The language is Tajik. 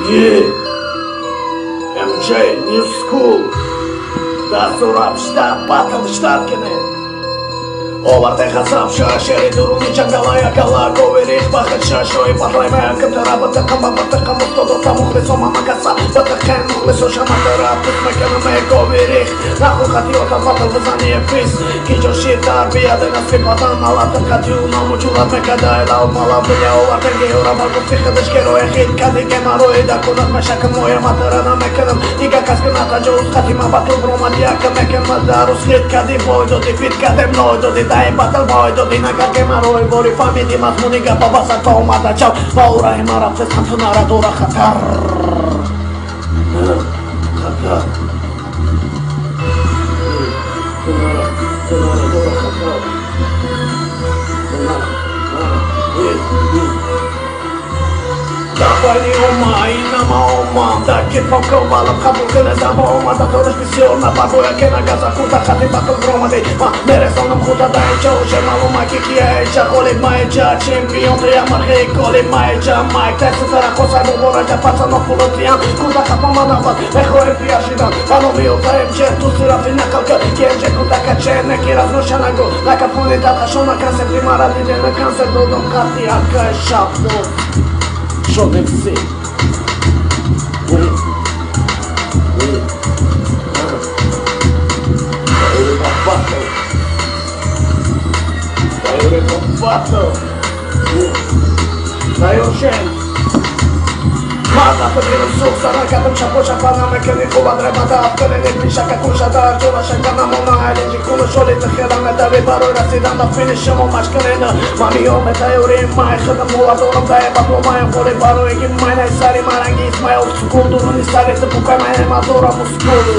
MJ New School Dasturab штаб батл штабкины Олардай хасам шашери дуруни чангалая кала коверих бахат шашой патлаймая катара батакама батакама тодота мухлесо мамакаса батакен мухлесо шаматара пусмакана ме коверих нахуй хатиота батл вазание фис кичо шитар бияден аспипатан алатан катю намучулат мекадай лау мала бля олартен геора балку психадешкеро ехид кади кемарои дакунат машака моя матарана меканам ига касканата джоус хатима батл бромадиака мекен мазарус хит кади бойдоди фит кадем нойдоди Dai battle boy do dina kake maroi bori famidi mas muniga babasa toma da chau Paura imara se santunara dora khatar Khatar Tunara dora khatar Давай ума и нама ума Даки поковала кабукene дама ума Да тореш писиона бабуя кена газа кута Хати батл громади Мересонам хута да еча уже малума кикия еча Холи маеча чемпион Трия мархи коли маеча Майк текси тера хоса бубораja Пацано пулотриан Кута хапама напад Ехо е пияшидан Вано вил за емче Ту си рафина калка Кенже кута каче Неки разношана го Лака пуни дата шона Кансе примара диде на кансе Додом хати ака е шапно Show them sick. Dai un scemo. Mata pedrino su saraka tam chapo chapana mekeni kovadre mata afkene ne pishaka kushada jola shakana mona alenji kuno shole tkhela meta ve baro rasidan da finish mo mashkarena mami o meta ore mai khadam ho adoram da e bato mai vole baro e ki mai na sari marangi ismail skundo no sare se pukai mai ma dora muskulu